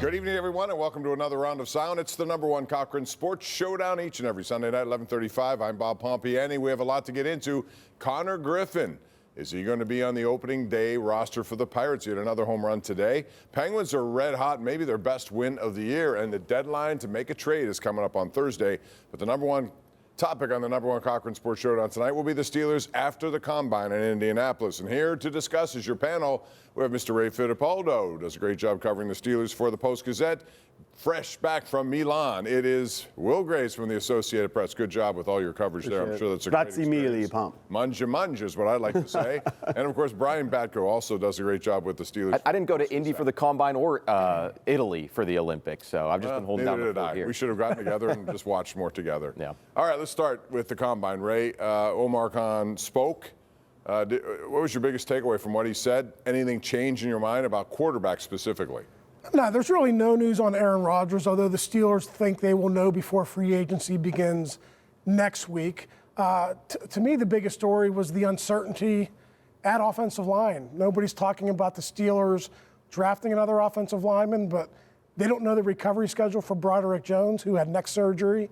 Good evening, everyone, and welcome to another round of sound. It's the #1 Cochran Sports Showdown each and every Sunday night, 11:35. I'm Bob Pompeani. We have a lot to get into. Connor Griffin. Is he going to be on the opening day roster for the Pirates? He had another home run today. Penguins are red hot, maybe their best win of the year, and the deadline to make a trade is coming up on Thursday. But the #1 topic on the #1 Cochran Sports Showdown tonight will be the Steelers after the Combine in Indianapolis. And here to discuss is your panel. We have Mr. Ray Fittipaldo, who does a great job covering the Steelers for the Post-Gazette. Fresh back from Milan, it is Will Grace from the Associated Press. Good job with all your coverage there. I'm sure that's a great experience. Manja is what I like to say. And, of course, Brian Batko also does a great job with the Steelers. I didn't go to Indy for the Combine or Italy for the Olympics, so I've just been holding down the fort here. We should have gotten together and just watched more together. Yeah. All right, let's start with the Combine. Ray, Omar Khan spoke. What was your biggest takeaway from what he said? Anything change in your mind about quarterback specifically? No, there's really no news on Aaron Rodgers, although the Steelers think they will know before free agency begins next week. To me, the biggest story was the uncertainty at offensive line. Nobody's talking about the Steelers drafting another offensive lineman, but they don't know the recovery schedule for Broderick Jones, who had neck surgery.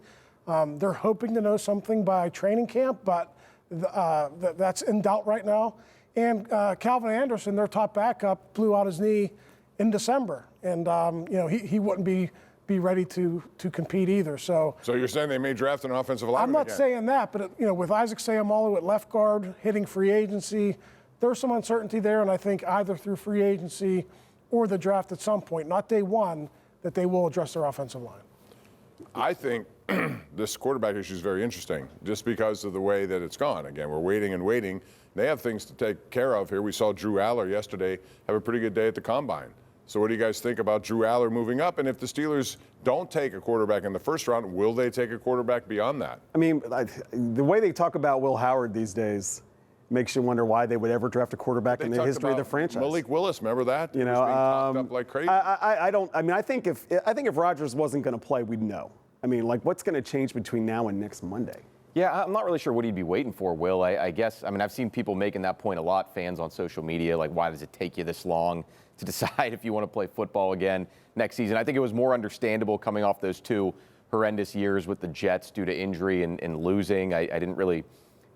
They're hoping to know something by training camp, but that's in doubt right now. And Calvin Anderson, their top backup, blew out his knee in December, and he wouldn't be ready to compete either. So you're saying they may draft an offensive lineman? I'm not again? saying that, but with Isaac Seumalo at left guard hitting free agency, there's some uncertainty there, and I think either through free agency or the draft at some point, not day one, that they will address their offensive line. I think this quarterback issue is very interesting just because of the way that it's gone. Again, we're waiting and waiting. They have things to take care of here. We saw Drew Aller yesterday have a pretty good day at the Combine. So what do you guys think about Drew Aller moving up? And if the Steelers don't take a quarterback in the first round, will they take a quarterback beyond that? I mean, the way they talk about Will Howard these days makes you wonder why they would ever draft a quarterback in the history of the franchise. Malik Willis, remember that? He was being talked up like crazy. I think if Rodgers wasn't going to play, we'd know. I mean, what's going to change between now and next Monday? Yeah, I'm not really sure what he'd be waiting for, Will. I guess, I've seen people making that point a lot, fans on social media, like, why does it take you this long to decide if you want to play football again next season? I think it was more understandable coming off those two horrendous years with the Jets due to injury and losing. I didn't really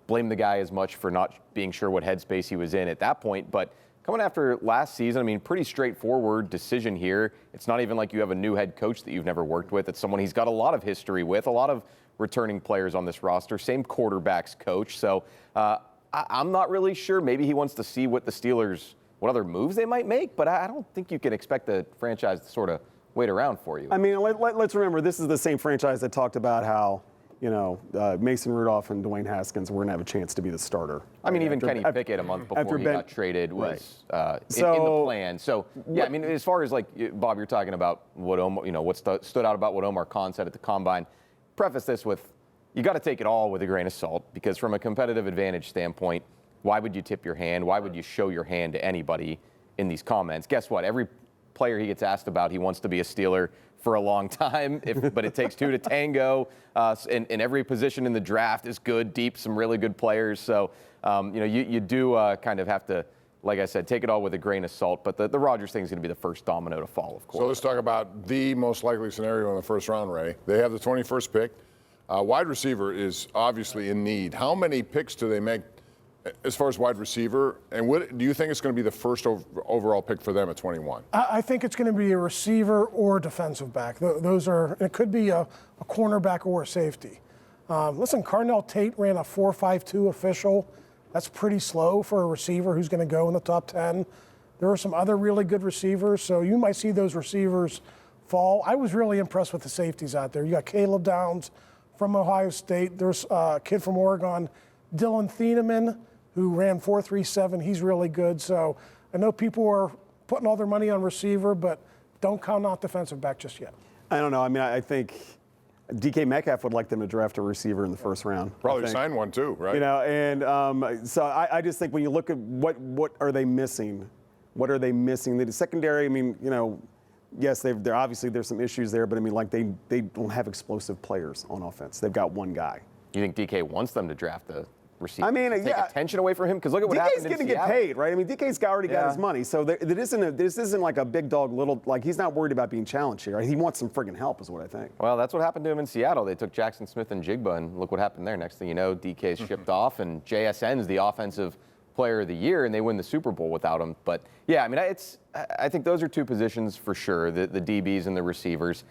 blame the guy as much for not being sure what headspace he was in at that point. But coming after last season, pretty straightforward decision here. It's not even like you have a new head coach that you've never worked with. It's someone he's got a lot of history with, a lot of returning players on this roster, same quarterback's coach. So I'm not really sure. Maybe he wants to see what the Steelers, what other moves they might make, but I don't think you can expect the franchise to sort of wait around for you. Let's remember, this is the same franchise that talked about how, Mason Rudolph and Dwayne Haskins were going to have a chance to be the starter. Even Kenny Pickett a month before he got traded was in the plan. So, yeah, as far as Bob, you're talking about what what stood out about what Omar Khan said at the Combine. Preface this with, you got to take it all with a grain of salt, because from a competitive advantage standpoint, why would you tip your hand? Why would you show your hand to anybody in these comments? Guess what? Every player he gets asked about, he wants to be a Steeler for a long time, but it takes two to tango. And every position in the draft is good, deep, some really good players. So, you do kind of have to, like I said, take it all with a grain of salt. But the Rodgers thing is going to be the first domino to fall, of course. So let's talk about the most likely scenario in the first round, Ray. They have the 21st pick. Wide receiver is obviously in need. How many picks do they make as far as wide receiver? And what do you think it's going to be the first overall pick for them at 21? I think it's going to be a receiver or a defensive back. It could be a cornerback or a safety. Listen, Carnell Tate ran a 4.52 official. That's pretty slow for a receiver who's going to go in the top 10. There are some other really good receivers, so you might see those receivers fall. I was really impressed with the safeties out there. You got Caleb Downs from Ohio State. There's a kid from Oregon, Dylan Thieneman, who ran 4.37. He's really good. So I know people are putting all their money on receiver, but don't count out defensive back just yet. I don't know. I think DK Metcalf would like them to draft a receiver in the first round. Probably sign one too, right? So I just think when you look at what are they missing, what are they missing? The secondary, yes, they're obviously there's some issues there, but they don't have explosive players on offense. They've got one guy. You think DK wants them to draft the receivers? I mean, take yeah. attention away from him? Because look at what happened in DK's going to get Seattle. paid, right? I mean, DK's already got his money, so this isn't like a big dog, little, like he's not worried about being challenged here. He wants some friggin' help is what I think. Well, that's what happened to him in Seattle. They took Jackson Smith and Jigba, and look what happened there. Next thing you know, DK's shipped off, and JSN's the offensive player of the year, and they win the Super Bowl without him. But, yeah, I mean, I think those are two positions for sure, the DBs and the receivers.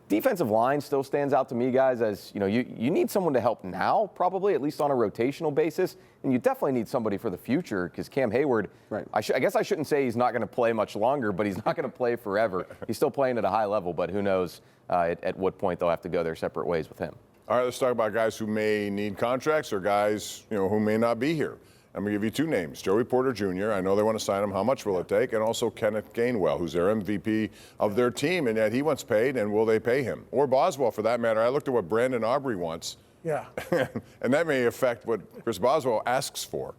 Defensive line still stands out to me, guys, as, you know, you need someone to help now, probably, at least on a rotational basis, and you definitely need somebody for the future, because Cam Hayward, right. I guess I shouldn't say he's not going to play much longer, but he's not going to play forever. He's still playing at a high level, but who knows at what point they'll have to go their separate ways with him. All right, let's talk about guys who may need contracts or guys, you know, who may not be here. I'm going to give you two names. Joey Porter Jr., I know they want to sign him. How much will it take? And also Kenneth Gainwell, who's their MVP of their team, and yet he wants paid, and will they pay him? Or Boswell, for that matter. I looked at what Brandon Aubrey wants. Yeah. And that may affect what Chris Boswell asks for.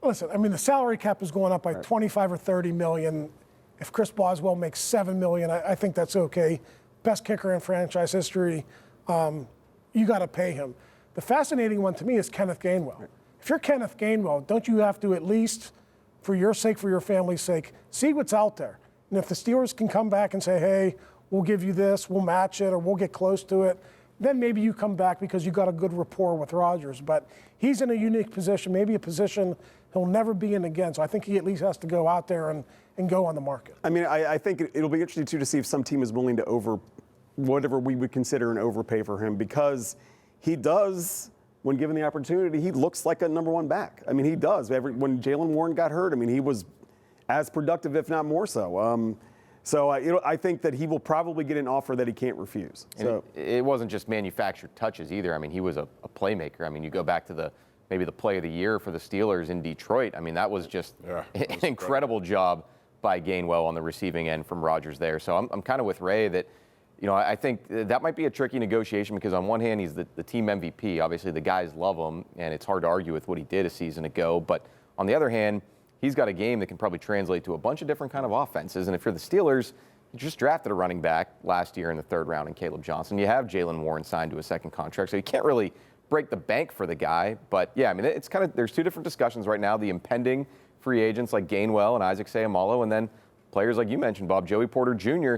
Listen, I mean, the salary cap is going up by 25 or 30 million. If Chris Boswell makes $7 million, I think that's okay. Best kicker in franchise history. You got to pay him. The fascinating one to me is Kenneth Gainwell. If you're Kenneth Gainwell, don't you have to at least, for your sake, for your family's sake, see what's out there? And if the Steelers can come back and say, hey, we'll give you this, we'll match it, or we'll get close to it, then maybe you come back because you got a good rapport with Rodgers. But he's in a unique position, maybe a position he'll never be in again. So I think he at least has to go out there and go on the market. I mean, I think it'll be interesting, too, to see if some team is willing to whatever we would consider an overpay for him, because he does, when given the opportunity, he looks like a number one back. I mean, he does. When Jaylen Warren got hurt, I mean, he was as productive, if not more so. I think that he will probably get an offer that he can't refuse. So it wasn't just manufactured touches either. I mean, he was a playmaker. I mean, you go back to maybe the play of the year for the Steelers in Detroit. I mean, that was just an incredible job by Gainwell on the receiving end from Rodgers there. So I'm kind of with Ray that, you know, I think that might be a tricky negotiation because on one hand, he's the team MVP. Obviously, the guys love him, and it's hard to argue with what he did a season ago. But on the other hand, he's got a game that can probably translate to a bunch of different kind of offenses. And if you're the Steelers, you just drafted a running back last year in the third round in Caleb Johnson. You have Jaylen Warren signed to a second contract, so you can't really break the bank for the guy. But, yeah, I mean, it's kind of – there's two different discussions right now, the impending free agents like Gainwell and Isaac Seumalo, and then players like you mentioned, Bob, Joey Porter Jr.,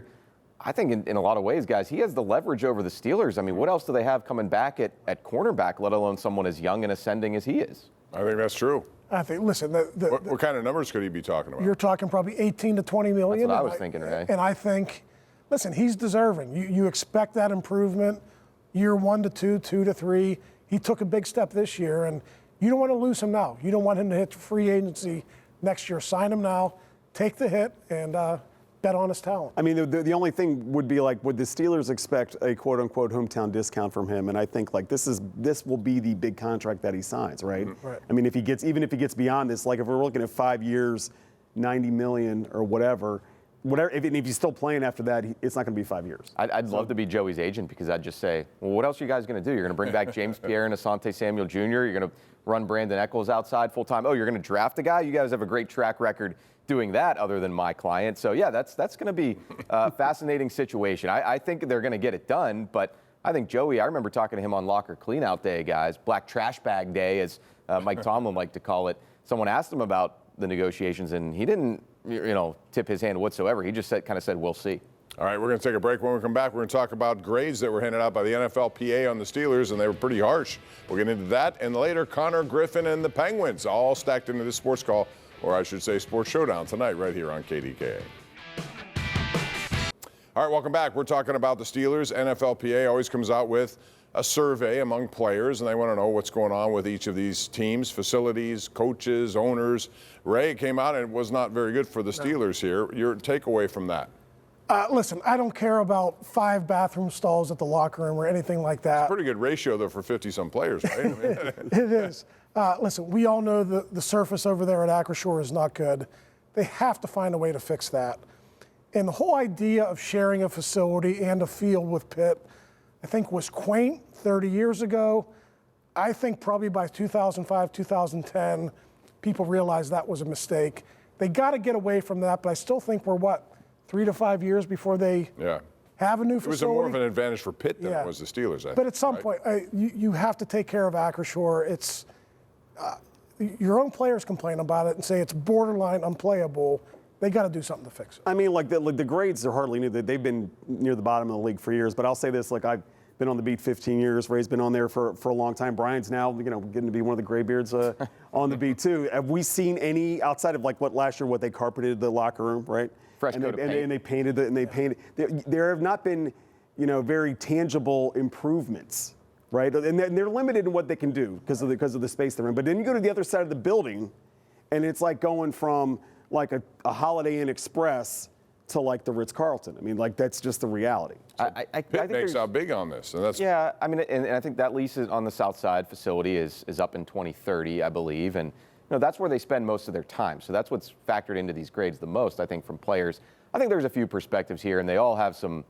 I think in a lot of ways, guys, he has the leverage over the Steelers. I mean, what else do they have coming back at cornerback, let alone someone as young and ascending as he is? I think that's true. I think, listen, what kind of numbers could he be talking about? You're talking probably 18 to 20 million. That's what I was thinking, Ray. And I think, listen, he's deserving. You expect that improvement year 1 to 2, 2 to 3. He took a big step this year, and you don't want to lose him now. You don't want him to hit free agency next year. Sign him now, take the hit, and bet on his talent. I mean, the only thing would be like, would the Steelers expect a quote-unquote hometown discount from him? And I think like this will be the big contract that he signs, right? Right. I mean, even if he gets beyond this, like if we're looking at 5 years, 90 million or whatever, if he's still playing after that, it's not going to be 5 years. I'd love to be Joey's agent because I'd just say, well, what else are you guys going to do? You're going to bring back James Pierre and Asante Samuel Jr. You're going to run Brandon Echols outside full time. Oh, you're going to draft a guy? You guys have a great track record doing that other than my client. So, yeah, that's going to be a fascinating situation. I think they're going to get it done, but I think Joey, I remember talking to him on locker cleanout day, guys, black trash bag day, as Mike Tomlin liked to call it. Someone asked him about the negotiations, and he didn't, tip his hand whatsoever. He just kind of said, we'll see. All right, we're going to take a break. When we come back, we're going to talk about grades that were handed out by the NFLPA on the Steelers, and they were pretty harsh. We'll get into that, and later, Connor Griffin and the Penguins, all stacked into this sports call, or I should say Sports Showdown tonight right here on KDKA. All right, welcome back. We're talking about the Steelers. NFLPA always comes out with a survey among players, and they want to know what's going on with each of these teams, facilities, coaches, owners. Ray came out and it was not very good for the Steelers here. Your takeaway from that? Listen, I don't care about 5 bathroom stalls at the locker room or anything like that. Pretty good ratio, though, for 50-some players, right? It is. Listen, we all know the surface over there at Acrisure is not good. They have to find a way to fix that. And the whole idea of sharing a facility and a field with Pitt, I think, was quaint 30 years ago. I think probably by 2005, 2010, people realized that was a mistake. They got to get away from that, but I still think we're, 3 to 5 years before they have a new facility? It was more of an advantage for Pitt than it was the Steelers, I think. But at some point, you have to take care of Acrisure. your own players complain about it and say it's borderline unplayable. They got to do something to fix it. I mean, like the grades are hardly new. They've been near the bottom of the league for years. But I'll say this: like I've been on the beat 15 years. Ray's been on there for a long time. Brian's now, getting to be one of the graybeards on the beat too. Have we seen any outside of like last year, what they carpeted the locker room, right? Fresh coat of paint. And they painted it. And they painted. There have not been, very tangible improvements, right? And they're limited in what they can do because of the space they're in. But then you go to the other side of the building, and it's like going from like a Holiday Inn Express to like the Ritz-Carlton. I mean, like that's just the reality. I think makes out big on this, and that's yeah. I mean, and I think that lease on the South Side facility is up in 2030, I believe, and that's where they spend most of their time. So that's what's factored into these grades the most, I think, from players. I think there's a few perspectives here, and they all have some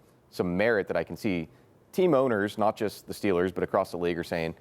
merit that I can see. Team owners, not just the Steelers, but across the league, are saying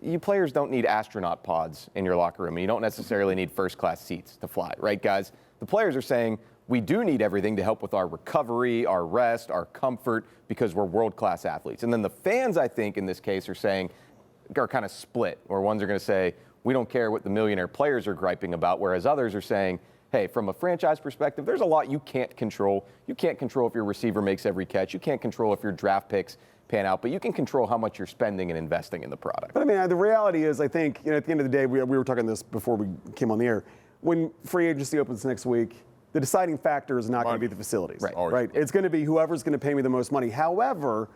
you players don't need astronaut pods in your locker room, and you don't necessarily need first-class seats to fly, right, guys? The players are saying we do need everything to help with our recovery, our rest, our comfort, because we're world-class athletes. And then the fans, I think, in this case, are kind of split, where ones are going to say, we don't care what the millionaire players are griping about, whereas others are saying, hey, from a franchise perspective, there's a lot you can't control. You can't control if your receiver makes every catch. You can't control if your draft picks pan out, but you can control how much you're spending and investing in the product. But I mean, the reality is, I think, at the end of the day, we were talking this before we came on the air. When free agency opens next week, the deciding factor is not going to be the facilities. Right. Right. It's going to be whoever's going to pay me the most money. However,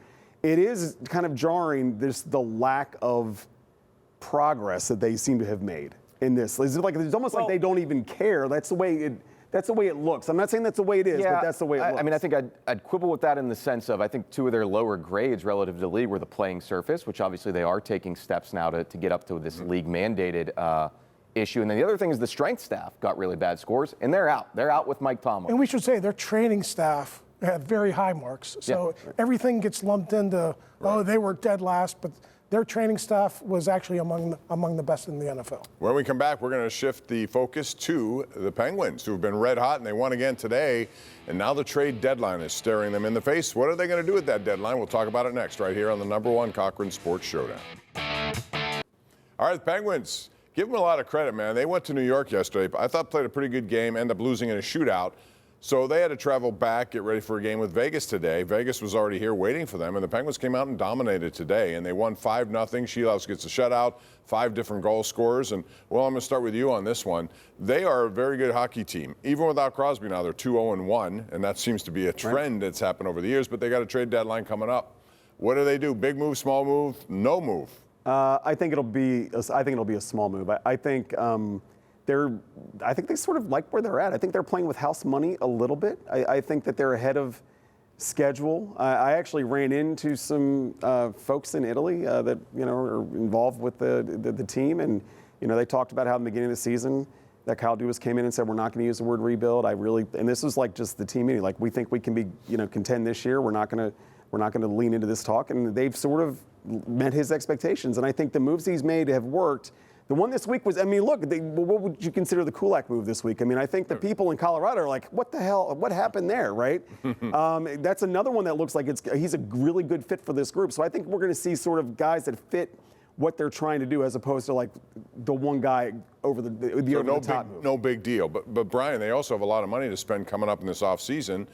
it is kind of jarring, the lack of progress that they seem to have made in this. It's almost like they don't even care. That's the way it looks. I'm not saying that's the way it is, but that's the way it looks. I mean, I think I'd quibble with that in the sense of I think two of their lower grades relative to the league were the playing surface, which obviously they are taking steps now to get up to this league-mandated issue. And then the other thing is the strength staff got really bad scores, and they're out. They're out with Mike Tomlin. And we should say their training staff had very high marks. So everything gets lumped into, they were dead last, but their training staff was actually among the best in the NFL. When we come back, we're going to shift the focus to the Penguins, who have been red hot, and they won again today. And now the trade deadline is staring them in the face. What are they going to do with that deadline? We'll talk about it next, right here on the #1 Cochran Sports Showdown. All right, the Penguins, give them a lot of credit, man. They went to New York yesterday. I thought played a pretty good game, ended up losing in a shootout. So they had to travel back, get ready for a game with Vegas today. Vegas was already here waiting for them, and the Penguins came out and dominated today, and they won 5-0. Sheilhouse gets a shutout, 5 different goal scorers. And, well, I'm going to start with you on this one. They are a very good hockey team. Even without Crosby now, they're 2-0-1, and that seems to be a trend that's happened over the years, but they got a trade deadline coming up. What do they do? Big move, small move, no move? I think it'll be a small move. I think they sort of like where they're at. I think they're playing with house money a little bit. I think that they're ahead of schedule. I actually ran into some folks in Italy that are involved with the team, and they talked about how in the beginning of the season that Kyle Dubas came in and said we're not going to use the word rebuild. And this was like just the team meeting. Like we think we can be contend this year. We're not going to lean into this talk, and they've sort of met his expectations. And I think the moves he's made have worked. The one this week was, look, what would you consider the Kulak move this week? I think the people in Colorado are like, what the hell, what happened there, right? That's another one that looks like he's a really good fit for this group. So I think we're going to see sort of guys that fit what they're trying to do as opposed to like the one guy over the top move. No big deal. But Brian, they also have a lot of money to spend coming up in this offseason.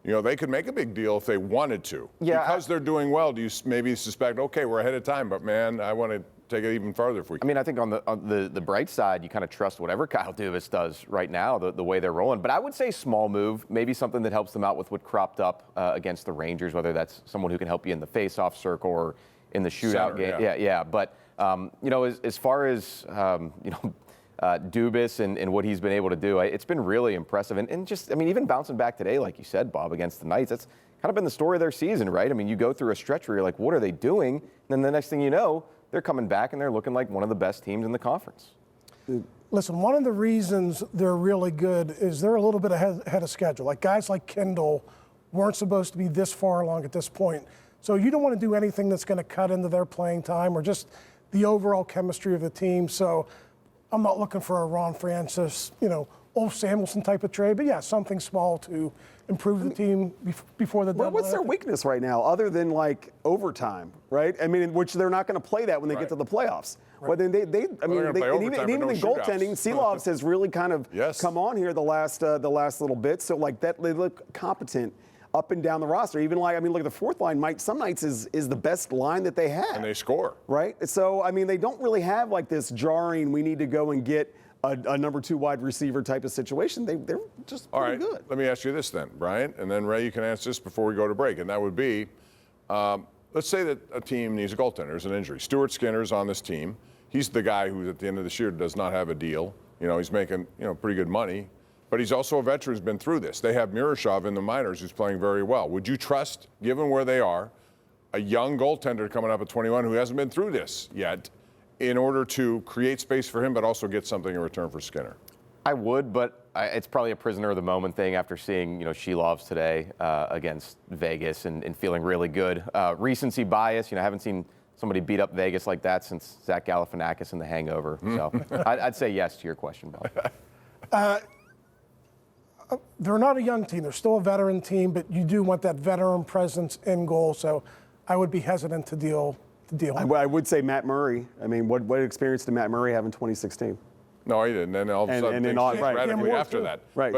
They could make a big deal if they wanted to. Yeah, because they're doing well, do you maybe suspect, okay, we're ahead of time, but man, I want to take it even farther if we can. I think on the bright side, you kind of trust whatever Kyle Dubas does right now, the way they're rolling. But I would say small move, maybe something that helps them out with what cropped up against the Rangers, whether that's someone who can help you in the face-off circle or in the shootout game. Yeah. But, as far as, Dubas and what he's been able to do, it's been really impressive. And just, even bouncing back today, like you said, Bob, against the Knights, that's kind of been the story of their season, right? You go through a stretch where you're like, what are they doing? And then the next thing you know, they're coming back and they're looking like one of the best teams in the conference. Listen, one of the reasons they're really good is they're a little bit ahead of schedule. Like guys like Kendall weren't supposed to be this far along at this point. So you don't want to do anything that's going to cut into their playing time or just the overall chemistry of the team. So I'm not looking for a Ron Francis, Ulf Samuelson type of trade, but yeah, something small to improve the team before the deadline. What's their weakness right now, other than like overtime, right? Which they're not going to play that when they get to the playoffs. Well, then I mean, they're gonna play overtime, and even but in no goaltending, shootouts. Seelovs has really kind of Yes. come on here the last little bit. So like that, they look competent up and down the roster. Even like, I mean, look at the fourth line. Some nights is the best line that they have. And they score. Right. So I mean, they don't really have like this jarring. We need to go and get a number 2 wide receiver type of situation. They're just All pretty right, good. let me ask you this then, Brian, and then Ray, you can answer this before we go to break, and that would be, let's say that a team needs a goaltender. There's an injury. Stuart Skinner's on this team. He's the guy who, at the end of this year, does not have a deal. He's making, pretty good money, but he's also a veteran who's been through this. They have Miroshov in the minors who's playing very well. Would you trust, given where they are, a young goaltender coming up at 21 who hasn't been through this yet, in order to create space for him, but also get something in return for Skinner? I would, but it's probably a prisoner of the moment thing after seeing, Shilovs today against Vegas and feeling really good. Recency bias, I haven't seen somebody beat up Vegas like that since Zach Galifianakis in The Hangover. So I'd say yes to your question, Bob. They're not a young team. They're still a veteran team, but you do want that veteran presence in goal. So I would be hesitant to deal. I would say Matt Murray. I mean, what experience did Matt Murray have in 2016? No, he didn't. And all of a sudden, things changed radically after that. Right.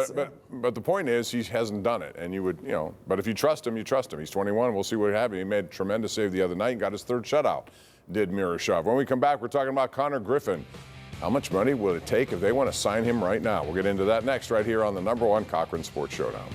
But the point is, he hasn't done it. And you would, but if you trust him, you trust him. He's 21. We'll see what happens. He made a tremendous save the other night and got his 3rd shutout, did Miroshov. When we come back, we're talking about Connor Griffin. How much money will it take if they want to sign him right now? We'll get into that next right here on the #1 Cochran Sports Showdown.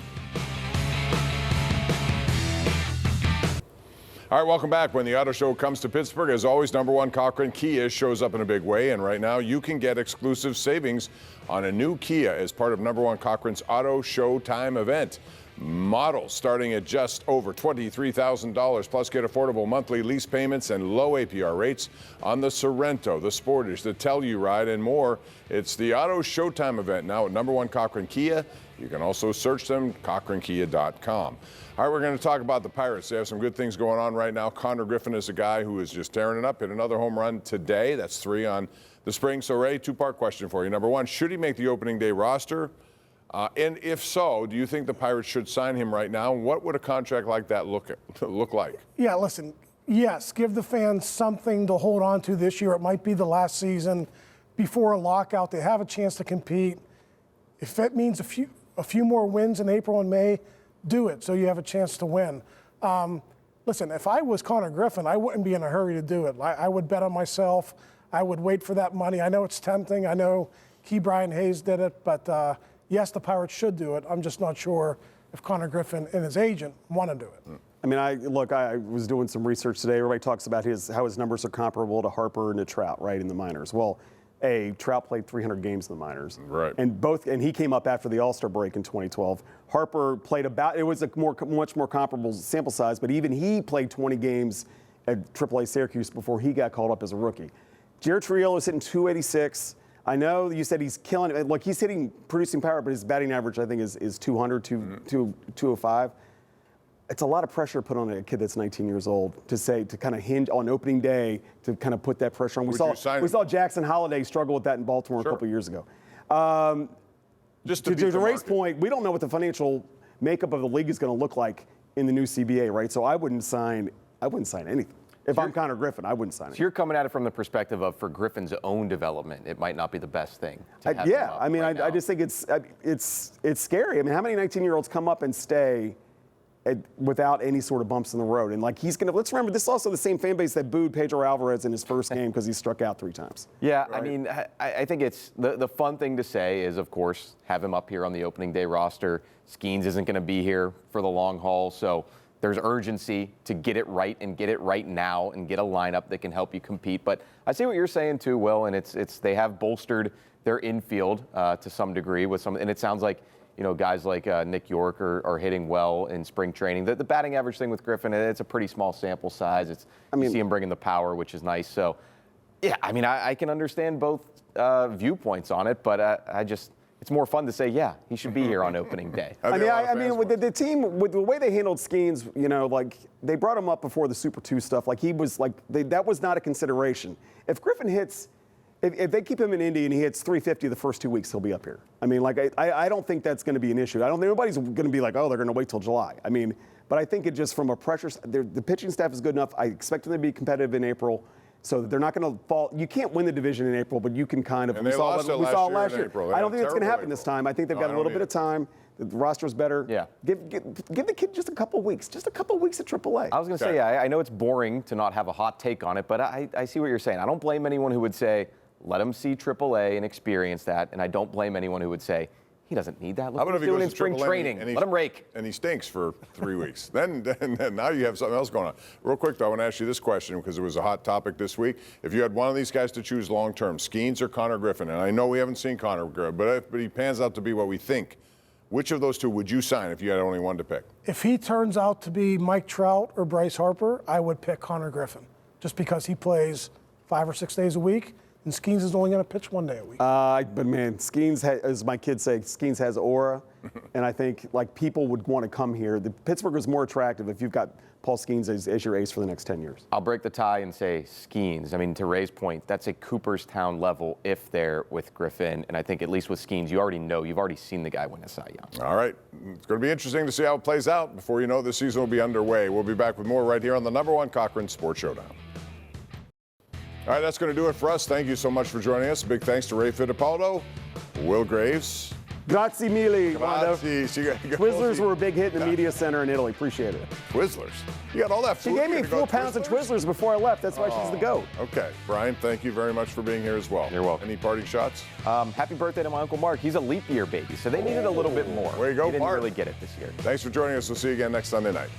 All right, welcome back. When the auto show comes to Pittsburgh, as always, #1 Cochran Kia shows up in a big way. And right now, you can get exclusive savings on a new Kia as part of #1 Cochran's Auto Showtime event. Models starting at just over $23,000, plus get affordable monthly lease payments and low APR rates on the Sorrento, the Sportage, the Telluride, and more. It's the Auto Showtime event now at #1 Cochran Kia. You can also search them, cochrankia.com. All right, we're going to talk about the Pirates. They have some good things going on right now. Connor Griffin is a guy who is just tearing it up, hit another home run today. That's 3 on the spring. So, Ray, 2-part question for you. #1, should he make the opening day roster? And if so, do you think the Pirates should sign him right now? What would a contract like that look like? Yeah, listen, yes, give the fans something to hold on to this year. It might be the last season before a lockout. They have a chance to compete. If it means a few more wins in April and May, do it so you have a chance to win. Listen, if I was Connor Griffin, I wouldn't be in a hurry to do it. I would bet on myself. I would wait for that money. I know it's tempting. I know Brian Hayes did it, but yes, the Pirates should do it. I'm just not sure if Connor Griffin and his agent want to do it. I mean, I was doing some research today. Everybody talks about how his numbers are comparable to Harper and to Trout, right, in the minors. Well, Trout played 300 games in the minors. Right. And he came up after the All-Star break in 2012. Harper played it was a much more comparable sample size, but even he played 20 games at AAA Syracuse before he got called up as a rookie. Jared Triolo is hitting 286. I know you said he's killing it. Look, he's producing power, but his batting average, I think, is 200, 205. It's a lot of pressure put on a kid that's 19 years old to kind of hinge on opening day to kind of put that pressure on. We saw Jackson Holliday struggle with that in Baltimore a couple of years ago. Just to Ray's point, we don't know what the financial makeup of the league is going to look like in the new CBA, right? So I wouldn't sign anything. If I'm Connor Griffin, I wouldn't sign it. So you're coming at it from the perspective of, for Griffin's own development, it might not be the best thing to have him up I mean, right I just think it's scary. I mean, how many 19-year-olds come up and stay without any sort of bumps in the road? And let's remember, this is also the same fan base that booed Pedro Alvarez in his first game because he struck out 3 times. Yeah, Right. I mean, I think it's the fun thing to say is, of course, have him up here on the opening day roster. Skeens isn't going to be here for the long haul, so there's urgency to get it right and get it right now and get a lineup that can help you compete. But I see what you're saying too, Will, and it's they have bolstered their infield to some degree with some, and it sounds like guys like Nick York are hitting well in spring training. The batting average thing with Griffin, it's a pretty small sample size. You see him bringing the power, which is nice. So, yeah, I mean, I can understand both viewpoints on it, but it's more fun to say, yeah, he should be here on opening day. I mean, with the team, with the way they handled Skeens, they brought him up before the Super 2 stuff. That was not a consideration. If Griffin hits, if they keep him in Indy and he hits 350 the first 2 weeks, he'll be up here. I mean, I don't think that's going to be an issue. I don't think anybody's going to be like, oh, they're going to wait till July. I mean, but I think it just from a pressure, the pitching staff is good enough. I expect them to be competitive in April. So they're not going to fall. You can't win the division in April, but you can kind of. And they lost it last year in April. They I don't had think it's going to happen terrible this April. time. I think they've got a little bit of time. The roster's better. Yeah. Give the kid just a couple weeks. Just a couple weeks at AAA. I was going to say, I know it's boring to not have a hot take on it, but I see what you're saying. I don't blame anyone who would say, let him see AAA and experience that, and I don't blame anyone who would say, he doesn't need that. Look what he's doing in spring training. Let him rake. And he stinks for 3 weeks. Then now you have something else going on. Real quick, though, I want to ask you this question because it was a hot topic this week. If you had one of these guys to choose long-term, Skeens or Connor Griffin, and I know we haven't seen Connor Griffin, but he pans out to be what we think, which of those two would you sign if you had only one to pick? If he turns out to be Mike Trout or Bryce Harper, I would pick Connor Griffin, just because he plays 5 or 6 days a week, and Skeens is only going to pitch 1 day a week. But man, Skeens, as my kids say, Skeens has aura, and I think like people would want to come here. Pittsburgh is more attractive if you've got Paul Skeens as your ace for the next 10 years. I'll break the tie and say Skeens. I mean, to Ray's point, that's a Cooperstown level if they're with Griffin, and I think at least with Skeens, you already know, you've already seen the guy win a Cy Young. All right. It's going to be interesting to see how it plays out. Before you know, the season will be underway. We'll be back with more right here on the #1 Cochran Sports Showdown. All right, that's going to do it for us. Thank you so much for joining us. Big thanks to Ray Fittipaldo, Will Graves. Grazie mille. Grazie. Twizzlers were a big hit in the media center in Italy. Appreciate it. Twizzlers? You got all that food? She gave me You're gonna 4 go pounds of Twizzlers before I left. That's why she's the GOAT. Okay. Brian, thank you very much for being here as well. You're welcome. Any parting shots? Happy birthday to my Uncle Mark. He's a leap year baby, so they needed a little bit more. Way to go, They didn't Mark. really get it this year. Thanks for joining us. We'll see you again next Sunday night.